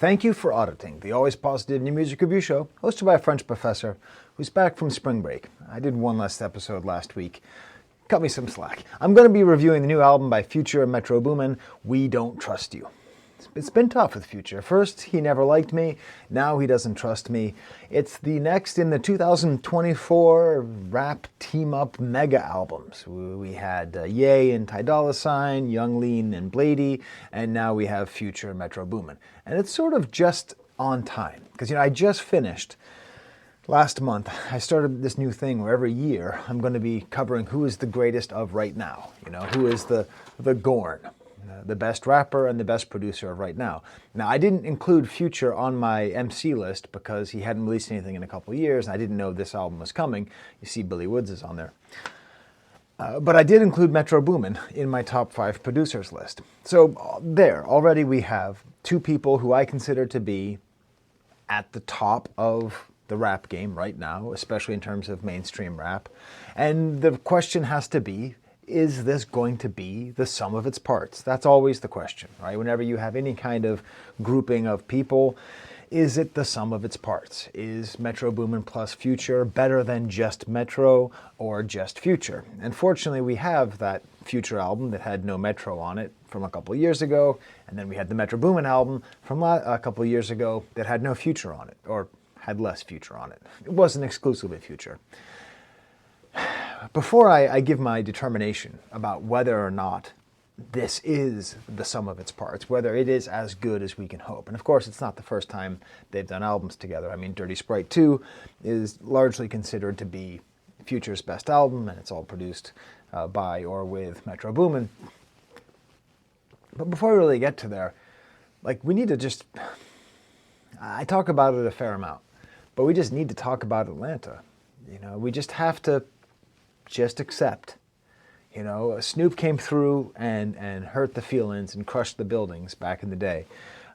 Thank you for auditing the Always Positive New Music Review Show, hosted by a French professor who's back from spring break. I did one last episode last week. Cut me some slack. I'm going to be reviewing the new album by Future and Metro-Boomin, We Don't Trust You. It's been tough with Future. First, he never liked me. Now he doesn't trust me. It's the next in the 2024 rap team-up mega albums. We had Ye and Ty Dolla $ign, Young Lean and Blady, and now we have Future and Metro-Boomin. And it's sort of just on time. Because, I just finished last month. I started this new thing where every year I'm going to be covering who is the greatest of right now. Who is the Gorn, the best rapper and the best producer of right now. Now, I didn't include Future on my MC list because he hadn't released anything in a couple of years, and I didn't know this album was coming. You see Billy Woods is on there. But I did include Metro-Boomin in my top 5 producers list. So there, already we have two people who I consider to be at the top of the rap game right now, especially in terms of mainstream rap. And the question has to be, is this going to be the sum of its parts? That's always the question, right? Whenever you have any kind of grouping of people, is it the sum of its parts? Is Metro-Boomin plus Future better than just Metro or just Future? And fortunately, we have that Future album that had no Metro on it from a couple of years ago, and then we had the Metro-Boomin album from a couple of years ago that had no Future on it, or had less Future on it. It wasn't exclusively Future. Before I give my determination about whether or not this is the sum of its parts, whether it is as good as we can hope. And of course, it's not the first time they've done albums together. I mean, Dirty Sprite 2 is largely considered to be Future's best album, and it's all produced by or with Metro-Boomin. But before we really get to there, we need to just... I talk about it a fair amount, but we just need to talk about Atlanta. We just have to just accept. Snoop came through and hurt the feelings and crushed the buildings back in the day.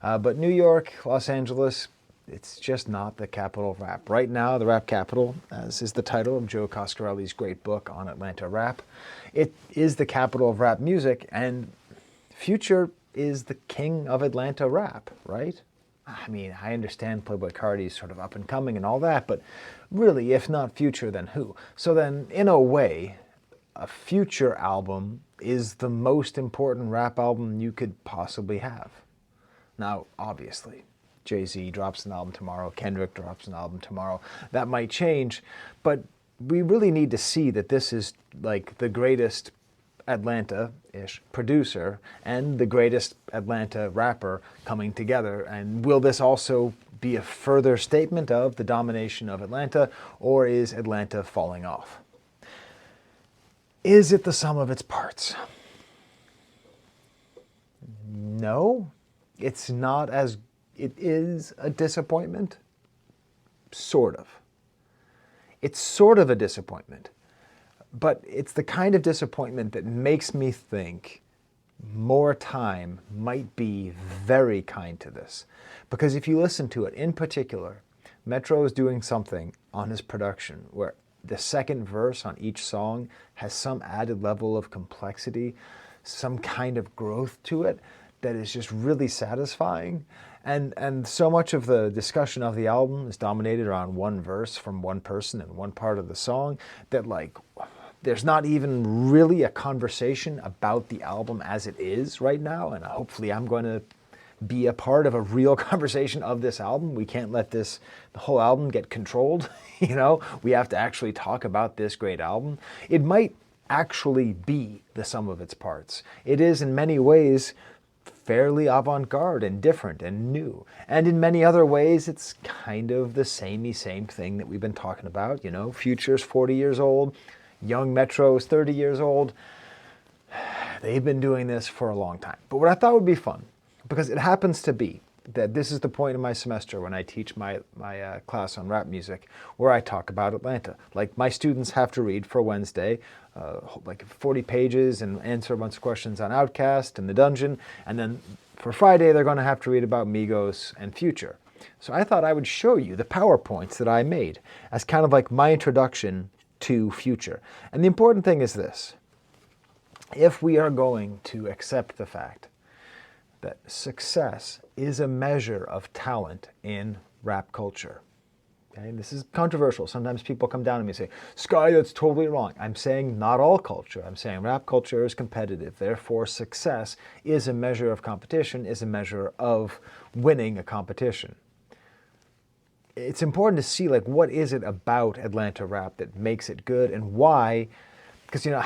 But New York, Los Angeles, it's just not the capital of rap. Right now, the rap capital, as is the title of Joe Coscarelli's great book on Atlanta rap, it is the capital of rap music, and Future is the king of Atlanta rap, right? I mean, I understand Playboi Carti's sort of up and coming and all that, but really, if not Future, then who? So then, in a way, a Future album is the most important rap album you could possibly have. Now, obviously, Jay-Z drops an album tomorrow, Kendrick drops an album tomorrow. That might change, but we really need to see that this is the greatest Atlanta-ish producer and the greatest Atlanta rapper coming together. And will this also be a further statement of the domination of Atlanta, or is Atlanta falling off? Is it the sum of its parts? No, it's not as... It is a disappointment. Sort of. It's sort of a disappointment. But it's the kind of disappointment that makes me think more time might be very kind to this. Because if you listen to it, in particular, Metro is doing something on his production where the second verse on each song has some added level of complexity, some kind of growth to it that is just really satisfying. And so much of the discussion of the album is dominated around one verse from one person in one part of the song that there's not even really a conversation about the album as it is right now. And hopefully I'm going to be a part of a real conversation of this album. We can't let the whole album get controlled. We have to actually talk about this great album. It might actually be the sum of its parts. It is in many ways fairly avant-garde and different and new. And in many other ways, it's kind of the same thing that we've been talking about. Future's 40 years old. Young Metro's 30 years old. They've been doing this for a long time. But what I thought would be fun, because it happens to be that this is the point in my semester when I teach my class on rap music where I talk about Atlanta. My students have to read for Wednesday 40 pages and answer a bunch of questions on Outkast and The Dungeon, and then for Friday they're going to have to read about Migos and Future. So I thought I would show you the PowerPoints that I made as kind of my introduction to Future. And the important thing is this. If we are going to accept the fact that success is a measure of talent in rap culture. Okay? This is controversial. Sometimes people come down to me and say, Skye, that's totally wrong. I'm saying not all culture. I'm saying rap culture is competitive. Therefore, success is a measure of competition, is a measure of winning a competition. It's important to see, like, what is it about Atlanta rap that makes it good and why? Because, you know,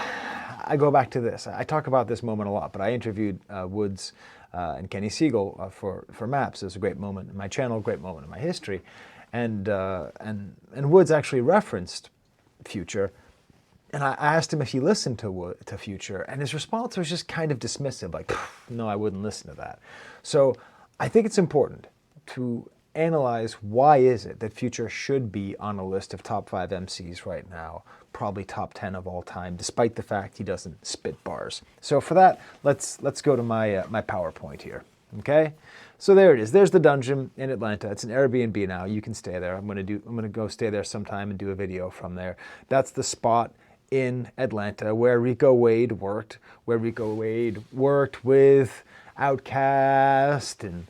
I go back to this. I talk about this moment a lot, but I interviewed Woods and Kenny Siegel for Maps. It was a great moment in my channel, a great moment in my history. And Woods actually referenced Future. And I asked him if he listened to Future, and his response was just kind of dismissive, like, no, I wouldn't listen to that. So I think it's important to analyze why is it that Future should be on a list of top 5 MCs right now, probably top 10 of all time, despite the fact he doesn't spit bars. So for that, let's go to my my PowerPoint here. Okay, so there it is. There's the dungeon in Atlanta. It's an Airbnb now. You can stay there. I'm gonna go stay there sometime and do a video from there. That's the spot in Atlanta where Rico Wade worked. Where Rico Wade worked with Outkast and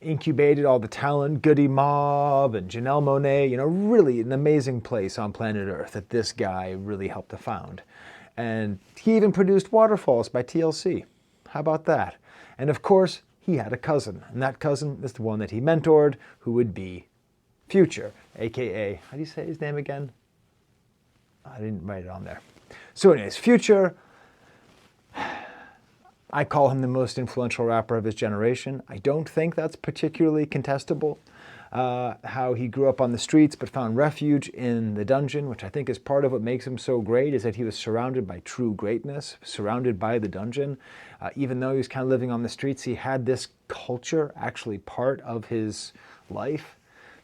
incubated all the talent, Goody Mob and Janelle Monáe, you know, really an amazing place on planet Earth that this guy really helped to found. And he even produced Waterfalls by TLC. How about that? And of course, he had a cousin, and that cousin is the one that he mentored, who would be Future, aka, how do you say his name again? I didn't write it on there. So anyways, Future, I call him the most influential rapper of his generation. I don't think that's particularly contestable. How he grew up on the streets but found refuge in the dungeon, which I think is part of what makes him so great, is that he was surrounded by true greatness, surrounded by the dungeon. Even though he was kind of living on the streets, he had this culture actually part of his life.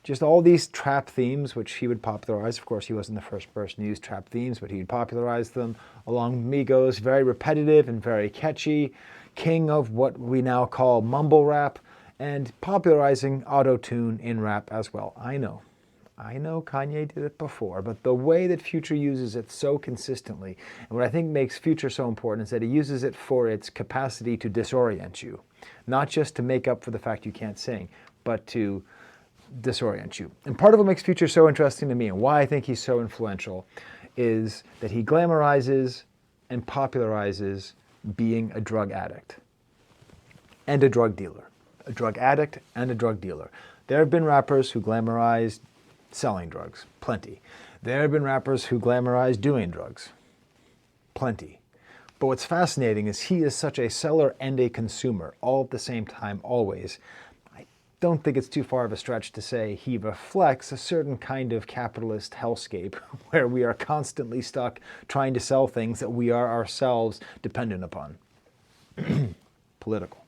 Just all these trap themes, which he would popularize. Of course, he wasn't the first person to use trap themes, but he would popularize them along Migos. Very repetitive and very catchy. King of what we now call mumble rap, and popularizing auto-tune in rap as well. I know Kanye did it before, but the way that Future uses it so consistently, and what I think makes Future so important, is that he uses it for its capacity to disorient you. Not just to make up for the fact you can't sing, but to disorient you. And part of what makes Future so interesting to me and why I think he's so influential is that he glamorizes and popularizes being a drug addict and a drug dealer. A drug addict and a drug dealer. There have been rappers who glamorized selling drugs, plenty. There have been rappers who glamorized doing drugs, plenty. But what's fascinating is he is such a seller and a consumer all at the same time, always. I don't think it's too far of a stretch to say he reflects a certain kind of capitalist hellscape where we are constantly stuck trying to sell things that we are ourselves dependent upon. Political.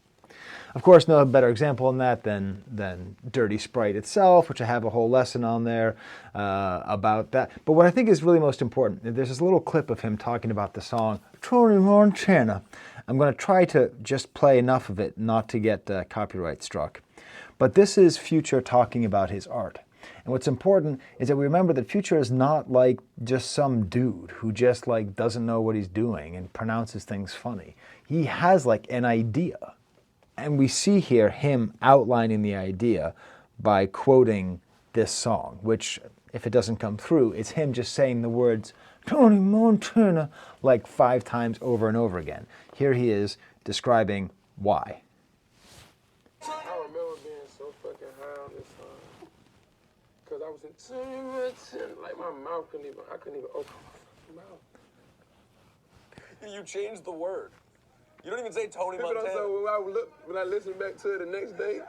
Of course, no better example in that than Dirty Sprite itself, which I have a whole lesson on there about that. But what I think is really most important, there's this little clip of him talking about the song, Tony Montana. I'm going to try to just play enough of it not to get copyright struck. But this is Future talking about his art. And what's important is that we remember that Future is not like just some dude who just like doesn't know what he's doing and pronounces things funny. He has like an idea. And we see here him outlining the idea by quoting this song, which, if it doesn't come through, it's him just saying the words, Tony Montana, like 5 times over and over again. Here he is describing why. I remember being so fucking high on this song. Because I was in, like my mouth I couldn't even open my mouth. You changed the word. You don't even say Tony But Montana. also, when I listened back to it the next day,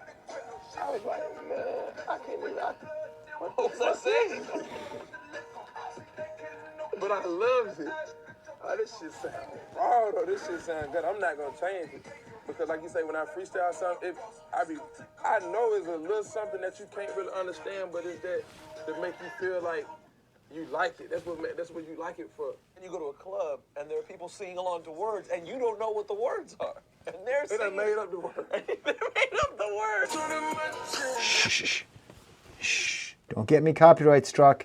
I was like, man, I can't even. What was I saying? But I loved it. Oh, this shit sound raw though. This shit sound good. I'm not gonna change it because, like you say, when I freestyle something, I know it's a little something that you can't really understand, but it's that make you feel like you like it. That's what you like it for. And you go to a club and there are people singing along to words and you don't know what the words are. And they're They done singing. made up the word. They made up the words. Shh, shh. Don't get me copyright struck.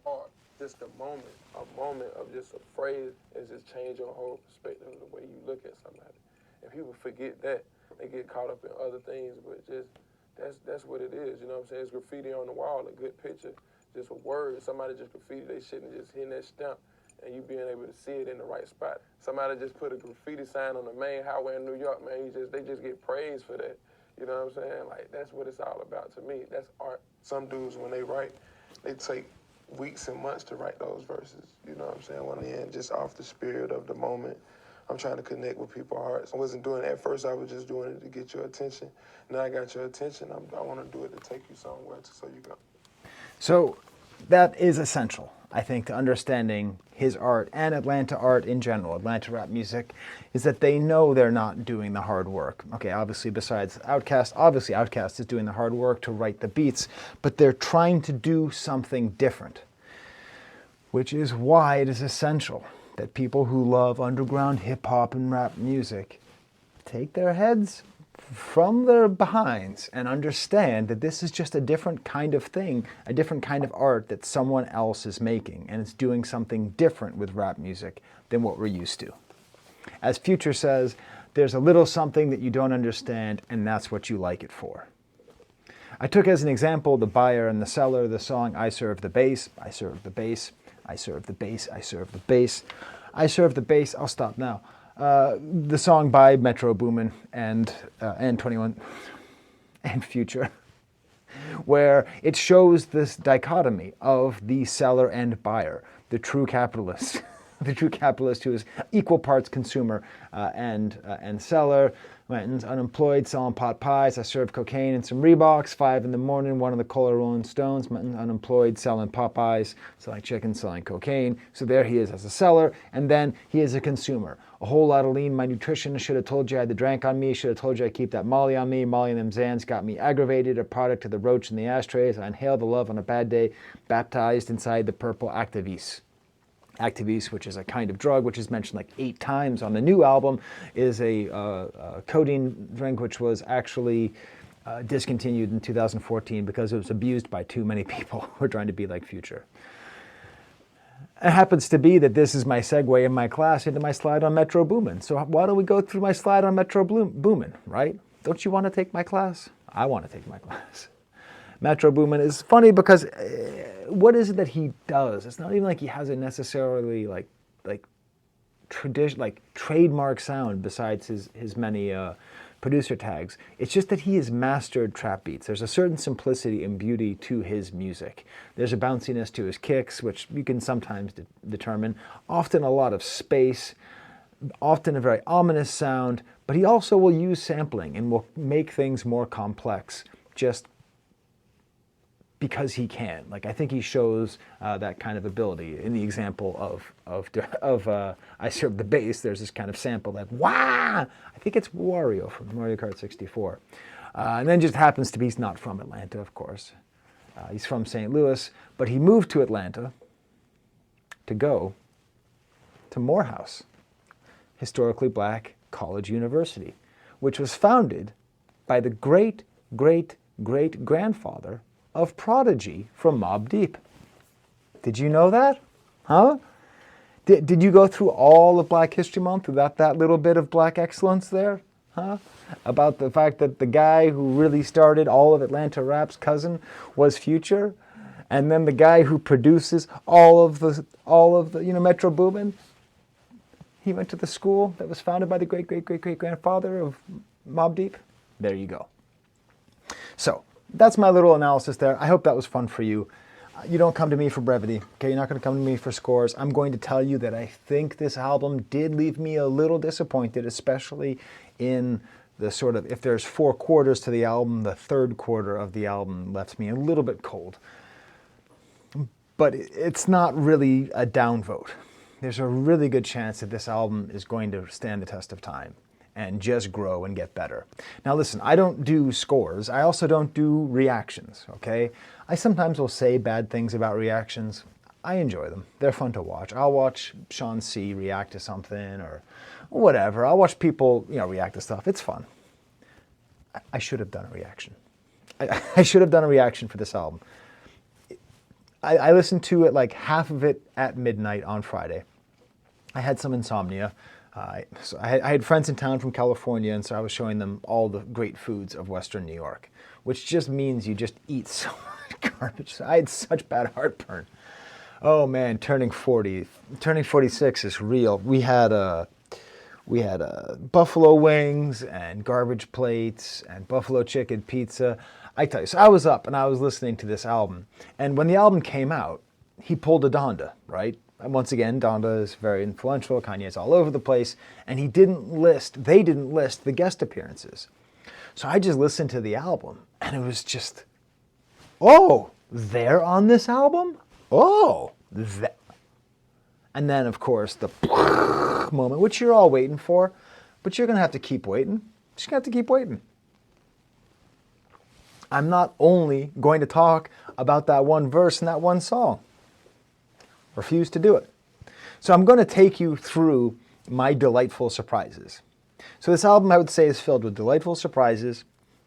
Or just a moment of moment of just a phrase and just change your whole perspective of the way you look at somebody. And people forget that. They get caught up in other things, but just that's what it is. You know what I'm saying? It's graffiti on the wall, a good picture, just a word. Somebody just graffiti they shit and just hitting that stamp, and you being able to see it in the right spot. Somebody just put a graffiti sign on the main highway in New York, man. They just get praised for that. You know what I'm saying? Like, that's what it's all about to me. That's art. Some dudes, when they write, they take weeks and months to write those verses. You know what I'm saying? When they end just off the spirit of the moment. I'm trying to connect with people's hearts. I wasn't doing it at first. I was just doing it to get your attention. Now I got your attention. I want to do it to take you somewhere so you go. So that is essential, I think, to understanding his art and Atlanta art in general, Atlanta rap music, is that they know they're not doing the hard work. Okay, obviously besides Outkast, Outkast is doing the hard work to write the beats, but they're trying to do something different, which is why it is essential that people who love underground hip-hop and rap music take their heads from their behinds and understand that this is just a different kind of thing, a different kind of art that someone else is making, and it's doing something different with rap music than what we're used to. As Future says, there's a little something that you don't understand, and that's what you like it for. I took as an example the buyer and the seller, the song I Serve the Bass, I Serve the Bass, I serve the bass, I serve the bass, I serve the bass. I'll stop now. The song by Metro-Boomin and 21 and Future, where it shows this dichotomy of the seller and buyer, the true capitalist, the true capitalist who is equal parts consumer and seller. Went unemployed, selling pot pies. I served cocaine and some Reeboks. 5 in the morning, one of the Cola Rolling Stones. Went unemployed, selling pot pies, selling chicken, selling cocaine. So there he is as a seller, and then he is a consumer. A whole lot of lean. My nutritionist should have told you I had the drank on me. Should have told you I keep that Molly on me. Molly and them Zans got me aggravated. A product of the roach in the ashtrays. I inhaled the love on a bad day. Baptized inside the purple Actavis. Actavis, which is a kind of drug, which is mentioned like 8 times on the new album, is a codeine drink which was actually discontinued in 2014 because it was abused by too many people who are trying to be like Future. It happens to be that this is my segue in my class into my slide on Metro-Boomin. So why don't we go through my slide on Metro-Boomin, right? Don't you want to take my class? I want to take my class. Metro-Boomin is funny because what is it that he does? It's not even like he has a necessarily like tradition, like trademark sound besides his many producer tags. It's just that he has mastered trap beats. There's a certain simplicity and beauty to his music. There's a bounciness to his kicks, which you can sometimes determine. Often a lot of space, often a very ominous sound, but he also will use sampling and will make things more complex just because he can. Like, I think he shows that kind of ability. In the example of I Serve the Bass, there's this kind of sample that, wah! I think it's Wario from Mario Kart 64. And then just happens to be, he's not from Atlanta, of course. He's from St. Louis, but he moved to Atlanta to go to Morehouse, historically black college university, which was founded by the great-great-great-grandfather of Prodigy from Mobb Deep. Did you know that? Huh? Did you go through all of Black History Month without that little bit of black excellence there? Huh? About the fact that the guy who really started all of Atlanta rap's cousin was Future, and then the guy who produces all of the Metro-Boomin, he went to the school that was founded by the great-great-great-great-grandfather of Mobb Deep. There you go. So, that's my little analysis there. I hope that was fun for you. You don't come to me for brevity, okay? You're not going to come to me for scores. I'm going to tell you that I think this album did leave me a little disappointed, especially in the sort of, if there's 4 quarters to the album, the 3rd quarter of the album left me a little bit cold. But it's not really a downvote. There's a really good chance that this album is going to stand the test of time and just grow and get better. Now listen, I don't do scores. I also don't do reactions, okay? I sometimes will say bad things about reactions. I enjoy them. They're fun to watch. I'll watch Sean C. react to something or whatever. I'll watch people, react to stuff. It's fun. I should have done a reaction. I should have done a reaction for this album. I listened to it like half of it at midnight on Friday. I had some insomnia. So I had friends in town from California, and so I was showing them all the great foods of Western New York, which just means you just eat so much garbage. I had such bad heartburn. Oh man, turning 46 is real. We had buffalo wings and garbage plates and buffalo chicken pizza. I tell you, so I was up and I was listening to this album, and when the album came out, he pulled a Donda, right? And once again, Donda is very influential. Kanye's all over the place, and they didn't list the guest appearances. So I just listened to the album, and it was just, oh, they're on this album? Oh, that. And then, of course, the moment, which you're all waiting for, but you're going to have to keep waiting. Just going to have to keep waiting. I'm not only going to talk about that one verse and that one song. Refuse to do it. So I'm going to take you through my delightful surprises. So this album, I would say, is filled with delightful surprises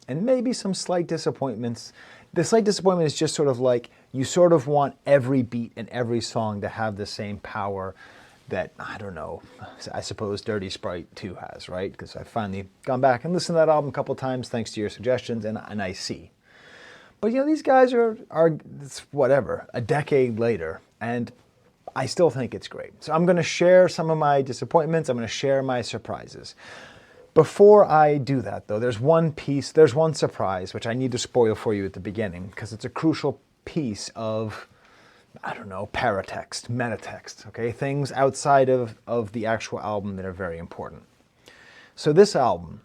and maybe some slight disappointments. The slight disappointment is just sort of like you sort of want every beat and every song to have the same power that, I don't know, I suppose Dirty Sprite 2 has, right? Because I've finally gone back and listened to that album a couple times thanks to your suggestions, and I see. But, you know, these guys are it's whatever, a decade later, and I still think it's great. So I'm going to share some of my disappointments. I'm going to share my surprises. Before I do that, though, there's one surprise, which I need to spoil for you at the beginning, because it's a crucial piece of, I don't know, paratext, metatext, okay? Things outside of the actual album that are very important. So this album,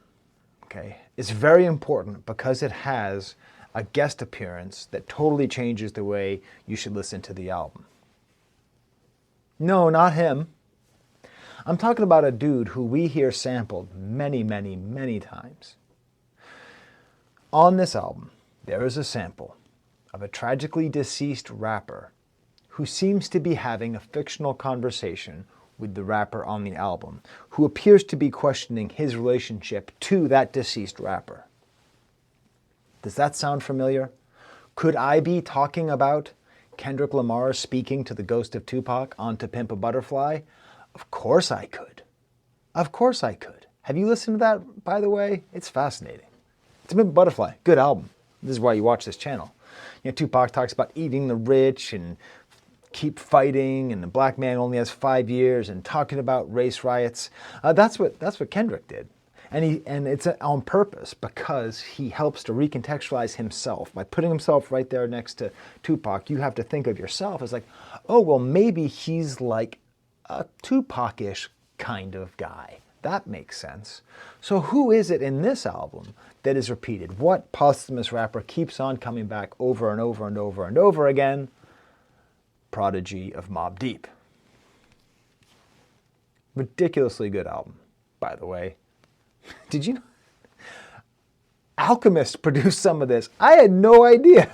okay, is very important because it has a guest appearance that totally changes the way you should listen to the album. No, not him. I'm talking about a dude who we hear sampled many, many, many times. On this album, there is a sample of a tragically deceased rapper who seems to be having a fictional conversation with the rapper on the album, who appears to be questioning his relationship to that deceased rapper. Does that sound familiar? Could I be talking about Kendrick Lamar speaking to the ghost of Tupac on To Pimp a Butterfly? Of course I could. Of course I could. Have you listened to that, by the way? It's fascinating. To Pimp a Butterfly, good album. This is why you watch this channel. You know, Tupac talks about eating the rich and keep fighting, and the black man only has 5 years, and talking about race riots. That's what Kendrick did. And it's on purpose, because he helps to recontextualize himself. By putting himself right there next to Tupac, you have to think of yourself as like, oh, well, maybe he's like a Tupac-ish kind of guy. That makes sense. So who is it in this album that is repeated? What posthumous rapper keeps on coming back over and over and over and over again? Prodigy of Mobb Deep. Ridiculously good album, by the way. Did you know? Alchemist produced some of this. I had no idea.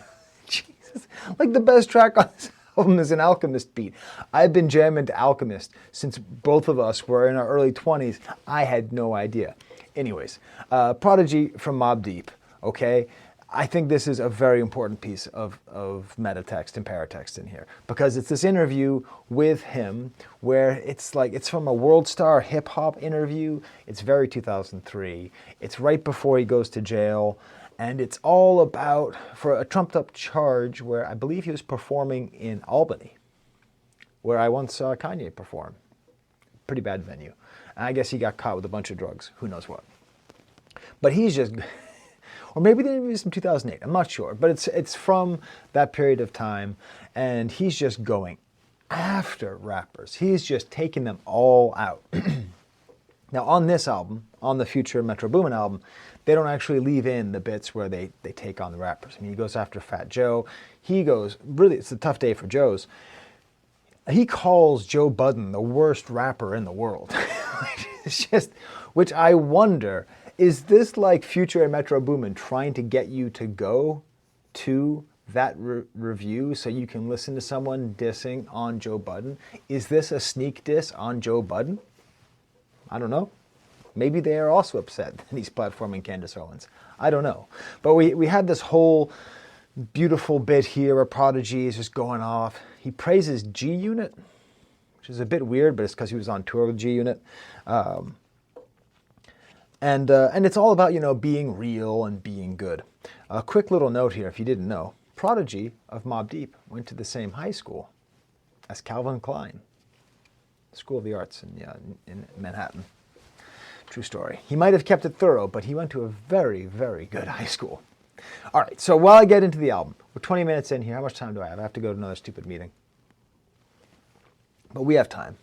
Jesus. Like the best track on this album is an Alchemist beat. I've been jamming to Alchemist since both of us were in our early 20s. I had no idea. Anyways, Prodigy from Mobb Deep, okay? I think this is a very important piece of metatext and paratext in here, because it's this interview with him where it's like, it's from a World Star hip hop interview. It's very 2003. It's right before he goes to jail, and it's all about, for a trumped up charge where I believe he was performing in Albany, where I once saw Kanye perform. Pretty bad venue. And I guess he got caught with a bunch of drugs. Who knows what. But he's just... Or maybe the interview is from 2008. I'm not sure. But it's from that period of time. And he's just going after rappers. He's just taking them all out. Now, on this album, on the future Metro-Boomin album, they don't actually leave in the bits where they take on the rappers. I mean, he goes after Fat Joe. He goes, really, it's a tough day for Joe's. He calls Joe Budden the worst rapper in the world. It's just, which I wonder... Is this like Future and Metro-Boomin trying to get you to go to that review so you can listen to someone dissing on Joe Budden? Is this a sneak diss on Joe Budden? I don't know. Maybe they are also upset that he's platforming Candace Owens. I don't know. But we had this whole Beautiful bit here where Prodigy is just going off. He praises G Unit, which is a bit weird, but it's because he was on tour with G Unit. And it's all about, you know, being real and being good. A quick little note here, if you didn't know, Prodigy of Mobb Deep went to the same high school as Calvin Klein, School of the Arts in Manhattan. True story. He might have kept it thorough, but he went to a very, very good high school. All right, so while I get into the album, we're 20 minutes in here. How much time do I have? I have to go to another stupid meeting. But we have time.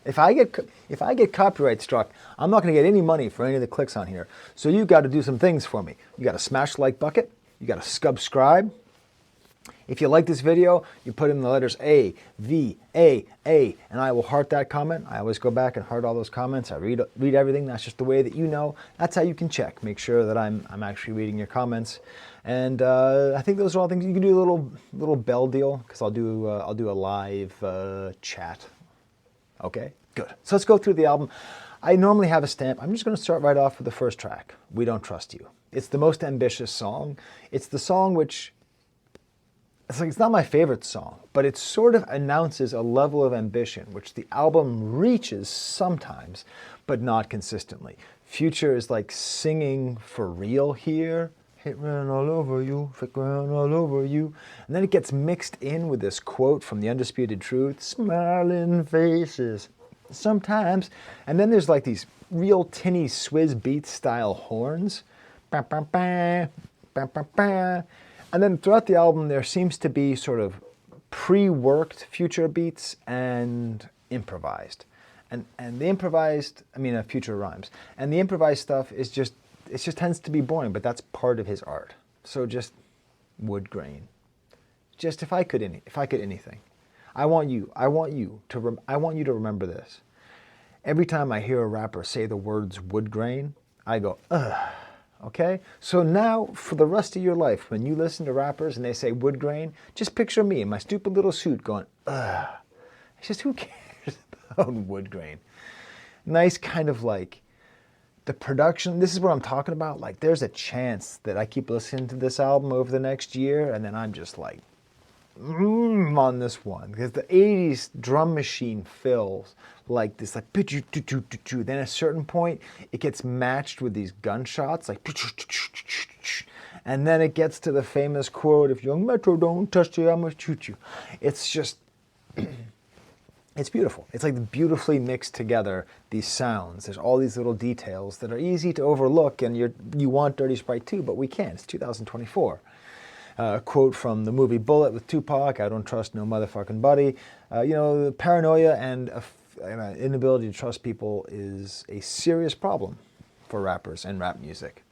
If I get copyright struck, I'm not going to get any money for any of the clicks on here. So you've got to do some things for me. You got to smash the like bucket. You got to subscribe. If you like this video, you put in the letters A, V, A, and I will heart that comment. I always go back and heart all those comments. I read everything. That's just the way that you know. That's how you can check. Make sure that I'm actually reading your comments. And I think those are all things. You can do a little bell deal because I'll do a live chat. Okay, good. So let's go through the album. I normally have a stamp. I'm just going to start right off with the first track, We Don't Trust You. It's the most ambitious song. It's the song which, it's not my favorite song, but it sort of announces a level of ambition, which the album reaches sometimes, but not consistently. Future is like singing for real here. Hit run all over you, fake run all over you. And then it gets mixed in with this quote from The Undisputed Truth, smiling faces, sometimes. And then there's like these real tinny Swizz Beatz style horns. Bah, bah, bah, bah, bah, bah. And then throughout the album, there seems to be sort of pre-worked Future beats and improvised. And the improvised, Future rhymes. And the improvised stuff is just, it just tends to be boring, but that's part of his art. So just wood grain. Just if I could anything, I want you to remember this. Every time I hear a rapper say the words wood grain, I go, ugh. Okay? So now, for the rest of your life, when you listen to rappers and they say wood grain, just picture me in my stupid little suit going, ugh. It's just, who cares about wood grain? Nice kind of like, the production, this is what I'm talking about. Like, there's a chance that I keep listening to this album over the next year, and then I'm just like, on this one. Because the 80s drum machine fills like this, like, then at a certain point, it gets matched with these gunshots, like, and then it gets to the famous quote, if young Metro don't touch you, I'm gonna shoot you. It's just, it's beautiful. It's like beautifully mixed together, these sounds. There's all these little details that are easy to overlook, and you want Dirty Sprite too, but we can't. It's 2024. A quote from the movie Bullet with Tupac, I don't trust no motherfucking buddy. The paranoia and an inability to trust people is a serious problem for rappers and rap music.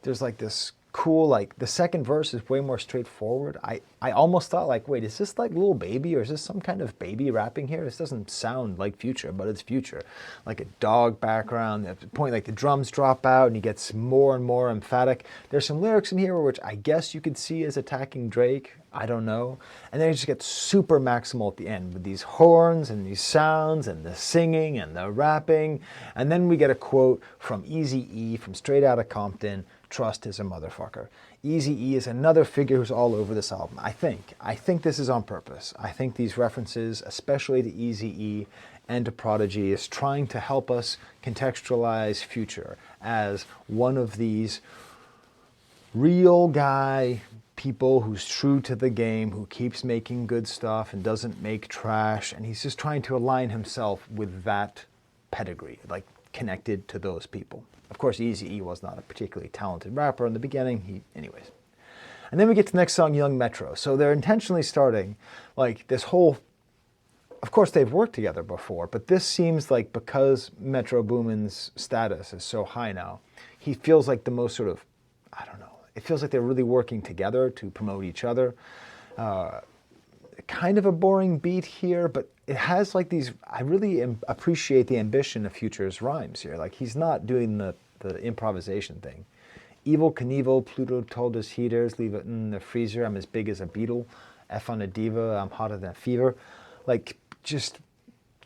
There's like this cool, like the second verse is way more straightforward. I almost thought like, wait, is this like Lil Baby or is this some kind of baby rapping here? This doesn't sound like Future, but it's Future. Like a dog background, at the point like the drums drop out and he gets more and more emphatic. There's some lyrics in here which I guess you could see as attacking Drake. I don't know. And then it just gets super maximal at the end with these horns and these sounds and the singing and the rapping. And then we get a quote from Eazy-E from Straight Outta Compton, trust is a motherfucker. Eazy-E is another figure who's all over this album. I think this is on purpose. I think these references, especially to Eazy-E and to Prodigy, is trying to help us contextualize Future as one of these real guy people who's true to the game, who keeps making good stuff and doesn't make trash, and he's just trying to align himself with that pedigree, like connected to those people. Of course, Eazy-E was not a particularly talented rapper in the beginning. Anyways. And then we get to the next song, Young Metro. So they're intentionally starting like this whole, of course they've worked together before, but this seems like because Metro-Boomin's status is so high now, he feels like the most sort of, I don't know, it feels like they're really working together to promote each other. Kind of a boring beat here, but it has like these, I really appreciate the ambition of Future's rhymes here. Like he's not doing the improvisation thing. Evil Knievel, Pluto told his heaters, leave it in the freezer, I'm as big as a beetle. F on a diva, I'm hotter than fever. Like just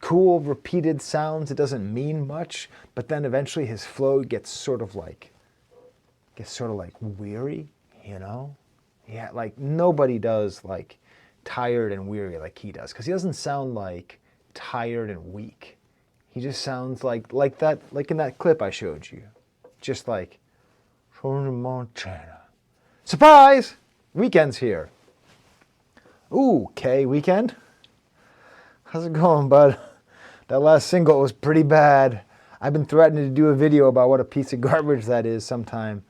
cool repeated sounds. It doesn't mean much, but then eventually his flow gets sort of like weary. you know? Yeah, like nobody does like tired and weary like he does, because he doesn't sound like tired and weak. He just sounds like that, like in that clip I showed you. Just like, Montana. Surprise! Weekend's here. Ooh, K, Weekend? How's it going, bud? That last single was pretty bad. I've been threatening to do a video about what a piece of garbage that is sometime.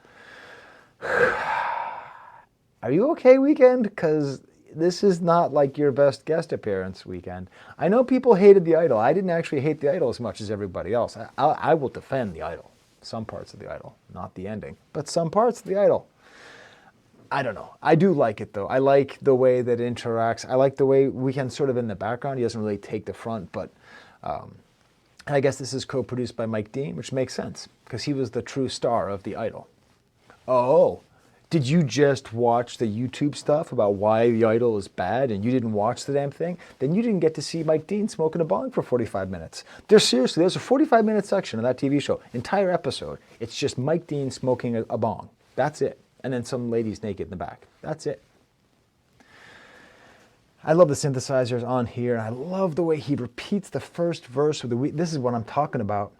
Are you okay, Weekend? Because this is not like your best guest appearance, Weekend. I know people hated The Idol. I didn't actually hate The Idol as much as everybody else. I will defend The Idol. Some parts of The Idol. Not the ending, but some parts of The Idol. I don't know. I do like it, though. I like the way that it interacts. I like the way Weekend's sort of in the background. He doesn't really take the front, but I guess this is co-produced by Mike Dean, which makes sense, because he was the true star of The Idol. Oh, did you just watch the YouTube stuff about why The Idol is bad and you didn't watch the damn thing? Then you didn't get to see Mike Dean smoking a bong for 45 minutes. There's a 45-minute section of that TV show, entire episode. It's just Mike Dean smoking a bong. That's it. And then some ladies naked in the back. That's it. I love the synthesizers on here. I love the way he repeats the first verse of the week. This is what I'm talking about.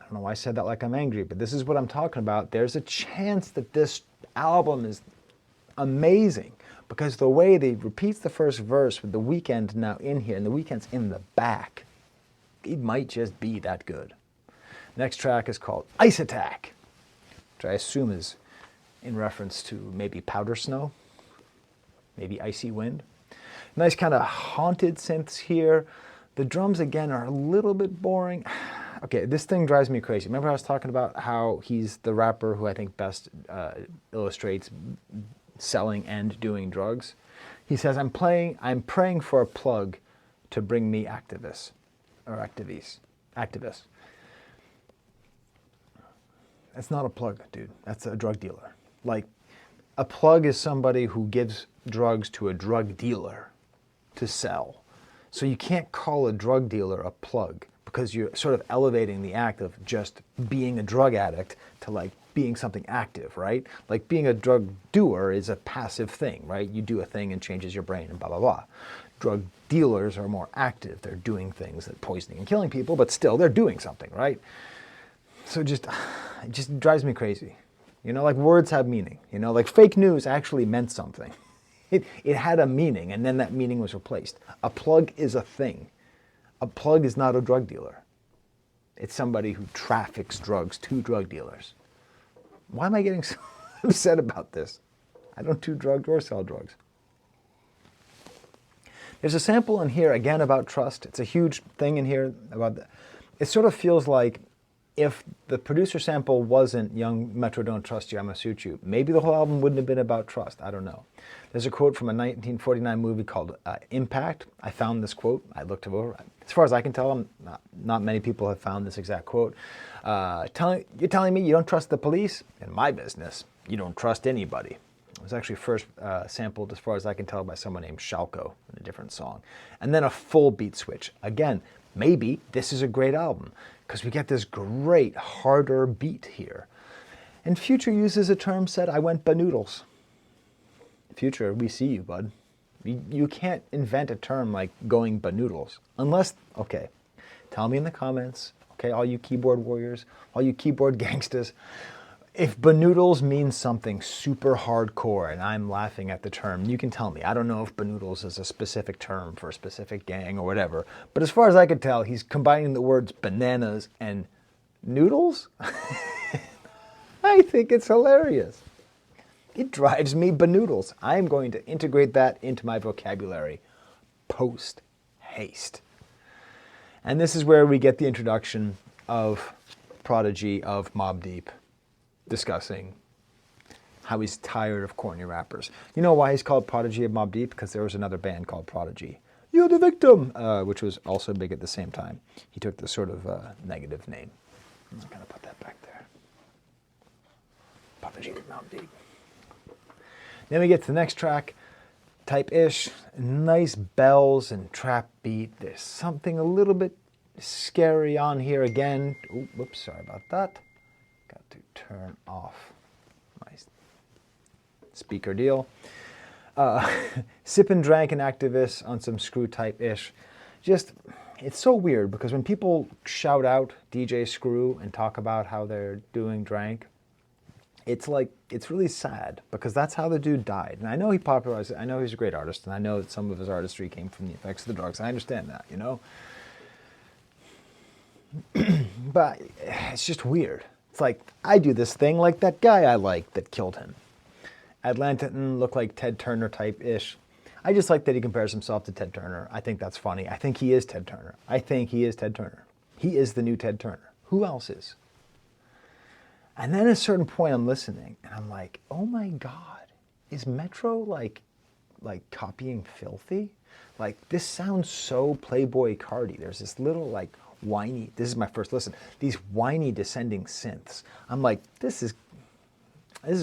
I don't know why I said that like I'm angry, but this is what I'm talking about. There's a chance that this album is amazing because the way they repeats the first verse with The Weeknd now in here, and The Weeknd's in the back, it might just be that good. Next track is called Ice Attack, which I assume is in reference to maybe Powder Snow, maybe Icy Wind. Nice kind of haunted synths here. The drums, again, are a little bit boring. Okay, this thing drives me crazy. Remember I was talking about how he's the rapper who I think best illustrates selling and doing drugs? He says, I'm praying for a plug to bring me activists. That's not a plug, dude. That's a drug dealer. Like, a plug is somebody who gives drugs to a drug dealer to sell. So you can't call a drug dealer a plug because you're sort of elevating the act of just being a drug addict to like being something active, right? Like being a drug doer is a passive thing, right? You do a thing and changes your brain and blah, blah, blah. Drug dealers are more active. They're doing things that poisoning and killing people, but still they're doing something, right? So it just drives me crazy. You know, like words have meaning. You know, like fake news actually meant something. It had a meaning, and then that meaning was replaced. A plug is a thing. A plug is not a drug dealer. It's somebody who traffics drugs to drug dealers. Why am I getting so upset about this? I don't do drugs or sell drugs. There's a sample in here, again, about trust. It's a huge thing in here about that. It sort of feels like if the producer sample wasn't Young Metro Don't Trust You, I'ma Shoot You, maybe the whole album wouldn't have been about trust. I don't know. There's a quote from a 1949 movie called Impact. I found this quote. I looked it over. As far as I can tell, not many people have found this exact quote. You're telling me you don't trust the police? In my business, you don't trust anybody. It was actually first sampled, as far as I can tell, by someone named Shalko in a different song. And then a full beat switch. Again, maybe this is a great album because we get this great, harder beat here. And Future uses a term said, I went banoodles. Future, we see you, bud. You can't invent a term like going banoodles. Unless, okay, tell me in the comments, okay, all you keyboard warriors, all you keyboard gangsters, if banoodles means something super hardcore and I'm laughing at the term, you can tell me. I don't know if banoodles is a specific term for a specific gang or whatever, but as far as I could tell, he's combining the words bananas and noodles. I think it's hilarious. It drives me banoodles. I'm going to integrate that into my vocabulary post haste. And this is where we get the introduction of Prodigy of Mobb Deep, discussing how he's tired of corny rappers. You know why he's called Prodigy of Mobb Deep? Because there was another band called Prodigy. You're the victim, which was also big at the same time. He took the sort of negative name. I'm just going to put that back there. Prodigy of Mobb Deep. Then we get to the next track, type-ish, nice bells and trap beat. There's something a little bit scary on here again. Ooh, whoops, sorry about that. Got to turn off my speaker deal. Sip and drank and activists on some screw type-ish. Just, it's so weird because when people shout out DJ Screw and talk about how they're doing drank, it's like, it's really sad because that's how the dude died. And I know he popularized it. I know he's a great artist, and I know that some of his artistry came from the effects of the drugs. I understand that, you know? But it's just weird. It's like, I do this thing like that guy I like that killed him. Atlantan looked like Ted Turner type-ish. I just like that he compares himself to Ted Turner. I think that's funny. I think he is Ted Turner. I think he is Ted Turner. He is the new Ted Turner. Who else is? And then at a certain point I'm listening and I'm like, oh my God, is Metro like copying Filthy? Like, this sounds so Playboy Cardi. There's this little like whiny, this is my first listen, these whiny descending synths. I'm like, this is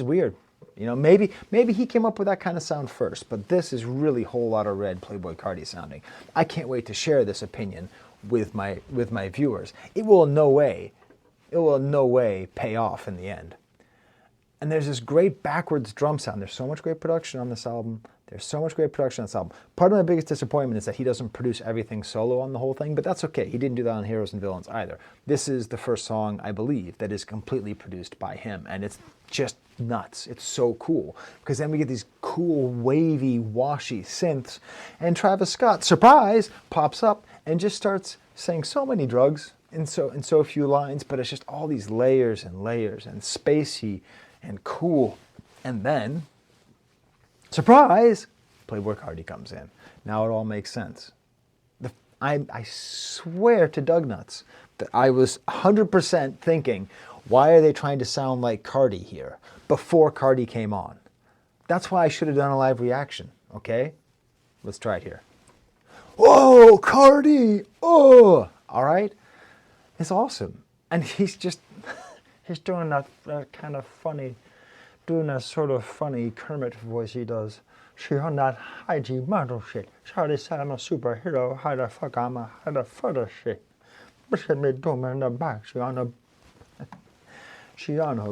weird. You know, maybe he came up with that kind of sound first, but this is really Whole Lotta Red Playboy Cardi sounding. I can't wait to share this opinion with my viewers. It will in no way pay off in the end. And there's this great backwards drum sound. There's so much great production on this album. Part of my biggest disappointment is that he doesn't produce everything solo on the whole thing, but that's okay. He didn't do that on Heroes and Villains either. This is the first song, I believe, that is completely produced by him, and it's just nuts. It's so cool, because then we get these cool, wavy, washy synths, and Travis Scott, surprise, pops up and just starts saying so many drugs in so few lines, but it's just all these layers and layers and spacey and cool. And then, surprise, Playboy Cardi comes in. Now it all makes sense. I swear to Doug Nuts that I was 100% thinking, why are they trying to sound like Cardi here before Cardi came on? That's why I should have done a live reaction, okay? Let's try it here. Whoa, Cardi! Oh! All right? It's awesome. And he's doing that kind of funny, doing that sort of funny Kermit voice he does. She on that high-G model shit. Charlie said I'm a superhero. How the fuck I'm a how the further shit. Look at me doing in the back. She on her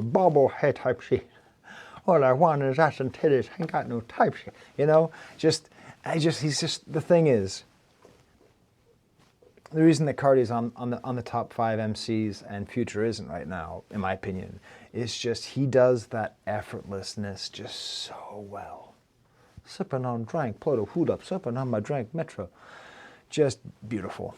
bobblehead type shit. All I want is ass and titties. Ain't got no type shit. You know? The thing is, the reason that Cardi's on the top 5 MCs and Future isn't right now, in my opinion, is just he does that effortlessness just so well. Sipping on drink, pull the hood up, sipping on my drink, Metro. Just beautiful.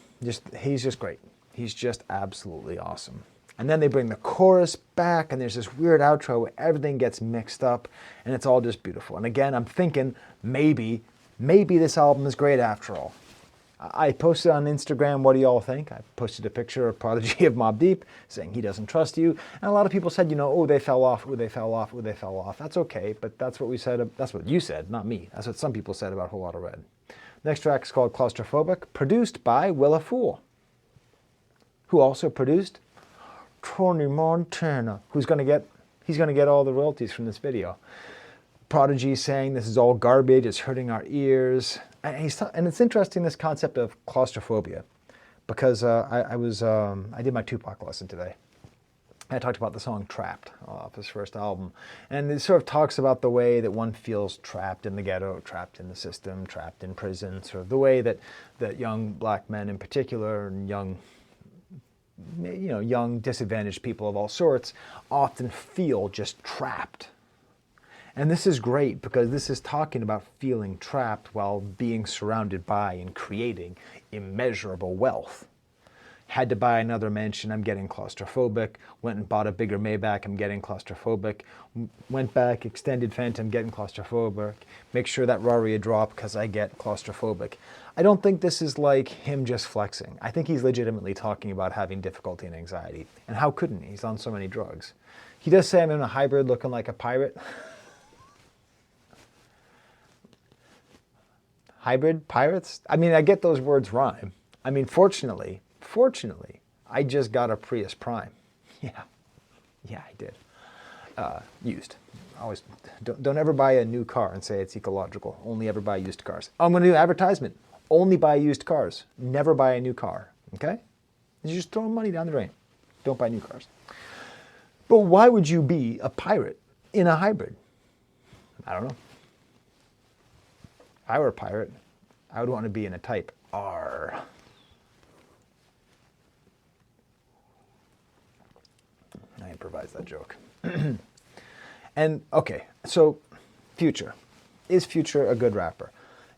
He's just great. He's just absolutely awesome. And then they bring the chorus back, and there's this weird outro where everything gets mixed up, and it's all just beautiful. And again, I'm thinking maybe this album is great after all. I posted on Instagram, what do y'all think? I posted a picture of Prodigy of Mobb Deep saying he doesn't trust you. And a lot of people said, you know, oh, they fell off, oh, they fell off, oh, they fell off. That's okay, but that's what we said, that's what you said, not me. That's what some people said about Whole Lotta Red. Next track is called Claustrophobic, produced by Willa Fool, who also produced Tony Montana, he's gonna get all the royalties from this video. Prodigy saying this is all garbage, it's hurting our ears. And it's interesting, this concept of claustrophobia, because I did my Tupac lesson today. I talked about the song Trapped off his first album. And it sort of talks about the way that one feels trapped in the ghetto, trapped in the system, trapped in prison, sort of the way that young black men in particular and young disadvantaged people of all sorts often feel just trapped. And this is great because this is talking about feeling trapped while being surrounded by and creating immeasurable wealth. Had to buy another mansion, I'm getting claustrophobic. Went and bought a bigger Maybach, I'm getting claustrophobic. Went back, extended Phantom, getting claustrophobic. Make sure that Rari drop because I get claustrophobic. I don't think this is like him just flexing. I think he's legitimately talking about having difficulty and anxiety. And how couldn't he? He's on so many drugs. He does say I'm in a hybrid looking like a pirate. Hybrid pirates? I mean, I get those words rhyme. I mean, fortunately, I just got a Prius Prime. Yeah, I did. Used. Always, don't ever buy a new car and say it's ecological. Only ever buy used cars. I'm going to do advertisement. Only buy used cars. Never buy a new car. Okay? You're just throwing money down the drain. Don't buy new cars. But why would you be a pirate in a hybrid? I don't know. If I were a pirate, I would want to be in a type R. I improvised that joke. And okay, so Future. Is Future a good rapper?